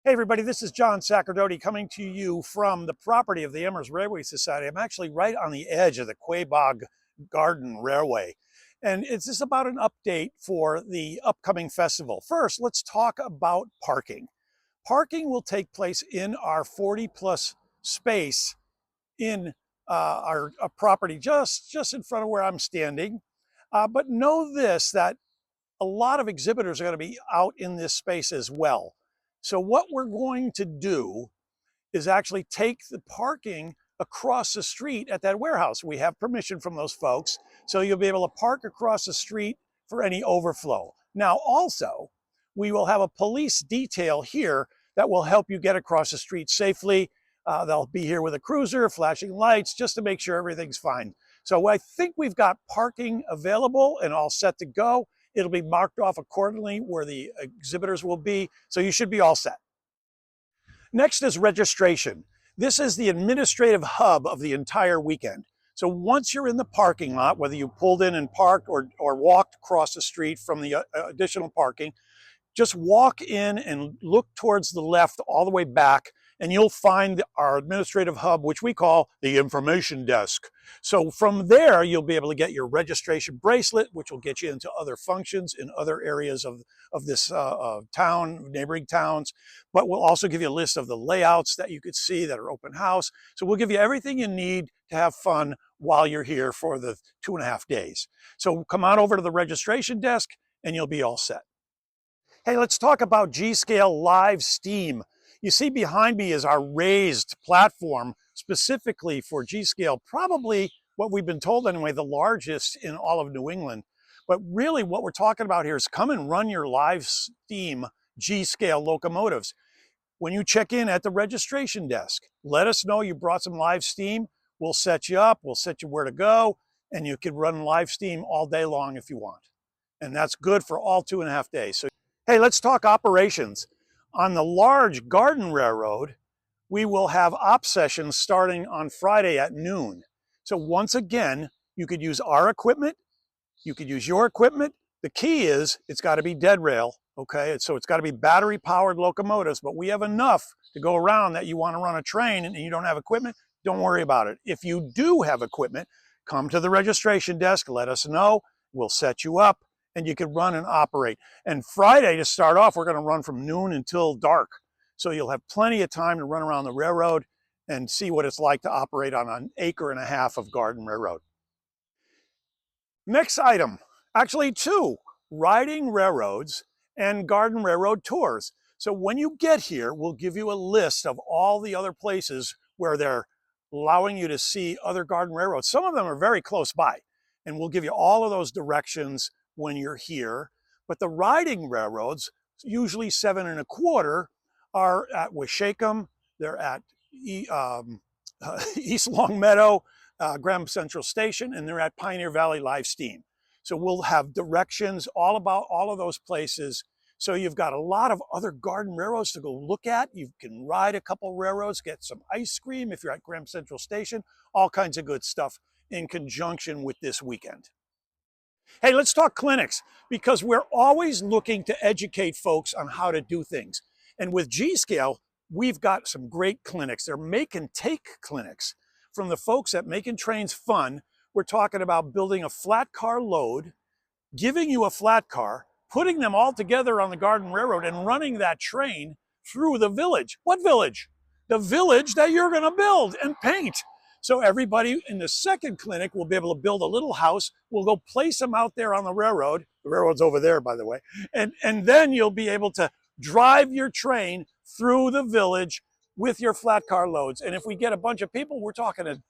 Hey everybody, this is John Sacerdote coming to you from the property of the Amherst Railway Society. I'm actually right on the edge of the Quabog Garden Railway. And it's just about an update for the upcoming festival. First, let's talk about parking. Parking will take place in our 40 plus space in our property just in front of where I'm standing. But know this, that a lot of exhibitors are going to be out in this space as well. So what we're going to do is actually take the parking across the street at that warehouse. We have permission from those folks, so you'll be able to park across the street for any overflow. Now also, we will have a police detail here that will help you get across the street safely. They'll be here with a cruiser, flashing lights, just to make sure everything's fine. So I think we've got parking available and all set to go. It'll be marked off accordingly where the exhibitors will be, so you should be all set. Next is registration. This is the administrative hub of the entire weekend. So once you're in the parking lot, whether you pulled in and parked or walked across the street from the additional parking, just walk in and look towards the left all the way back, and you'll find our administrative hub, which we call the information desk. So from there, you'll be able to get your registration bracelet, which will get you into other functions in other areas of this town, neighboring towns. But we'll also give you a list of the layouts that you could see that are open house. So we'll give you everything you need to have fun while you're here for the 2.5 days. So come on over to the registration desk and you'll be all set. Hey, let's talk about G-Scale Live Steam. You see behind me is our raised platform specifically for G-Scale, probably what we've been told anyway, the largest in all of New England. But really what we're talking about here is come and run your live steam G-Scale locomotives. When you check in at the registration desk, let us know you brought some live steam. We'll set you up, we'll set you where to go, and you can run live steam all day long if you want. And that's good for all 2.5 days. So, hey, let's talk operations. On the large Garden Railroad, we will have op sessions starting on Friday at noon. So once again, you could use our equipment, you could use your equipment. The key is it's got to be dead rail, okay? So it's got to be battery powered locomotives, but we have enough to go around that you want to run a train and you don't have equipment, don't worry about it. If you do have equipment, come to the registration desk, let us know, we'll set you up, and you can run and operate. And Friday, to start off, we're going to run from noon until dark. So you'll have plenty of time to run around the railroad and see what it's like to operate on an 1.5 acres of Garden Railroad. Next item, actually 2, riding railroads and Garden Railroad tours. So when you get here, we'll give you a list of all the other places where they're allowing you to see other Garden Railroads. Some of them are very close by, and we'll give you all of those directions when you're here. But the riding railroads, usually 7 1/4, are at Wishakem, they're at East Longmeadow, Graham Central Station, and they're at Pioneer Valley Live Steam. So we'll have directions all about all of those places. So you've got a lot of other Garden Railroads to go look at. You can ride a couple railroads, get some ice cream if you're at Graham Central Station, all kinds of good stuff in conjunction with this weekend. Hey, let's talk clinics, because we're always looking to educate folks on how to do things. And with G-Scale, we've got some great clinics. They're make and take clinics. From the folks at Making Trains Fun, we're talking about building a flat car load, giving you a flat car, putting them all together on the Garden Railroad and running that train through the village. What village? The village that you're going to build and paint. So everybody in the second clinic will be able to build a little house. We'll go place them out there on the railroad. The railroad's over there, by the way. And then you'll be able to drive your train through the village with your flat car loads. And if we get a bunch of people, we're talking a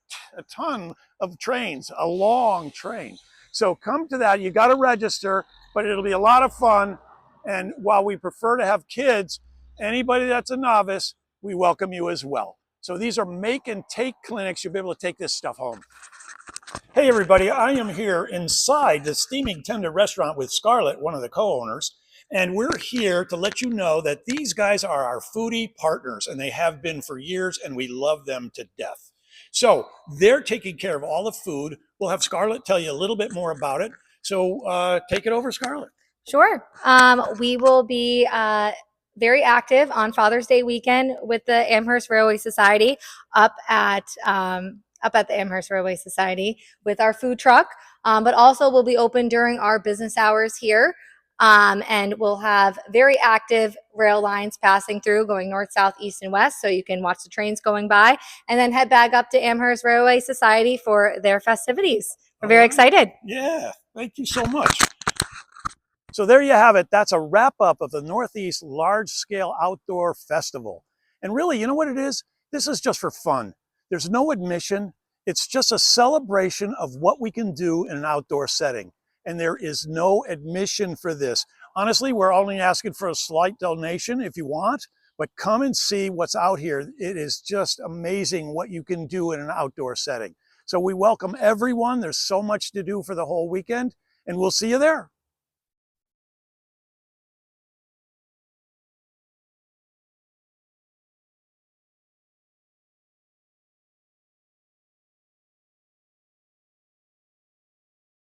ton of trains, a long train. So come to that. You got to register, but it'll be a lot of fun. And while we prefer to have kids, anybody that's a novice, we welcome you as well. So these are make and take clinics. You'll be able to take this stuff home. Hey everybody, I am here inside the Steaming Tender restaurant with Scarlett, one of the co-owners. And we're here to let you know that these guys are our foodie partners, and they have been for years, and we love them to death. So they're taking care of all the food. We'll have Scarlett tell you a little bit more about it. So take it over, Scarlett. Sure. We will be very active on Father's Day weekend with the Amherst Railway Society up at the Amherst Railway Society with our food truck, but also we'll be open during our business hours here. And we'll have very active rail lines passing through, going north, south, east, and west, so you can watch the trains going by, and then head back up to Amherst Railway Society for their festivities. We're very excited. Yeah, thank you so much. So there you have it. That's a wrap up of the Northeast Large Scale Outdoor Festival. And really, you know what it is? This is just for fun. There's no admission. It's just a celebration of what we can do in an outdoor setting. And there is no admission for this. Honestly, we're only asking for a slight donation if you want, but come and see what's out here. It is just amazing what you can do in an outdoor setting. So we welcome everyone. There's so much to do for the whole weekend, and we'll see you there.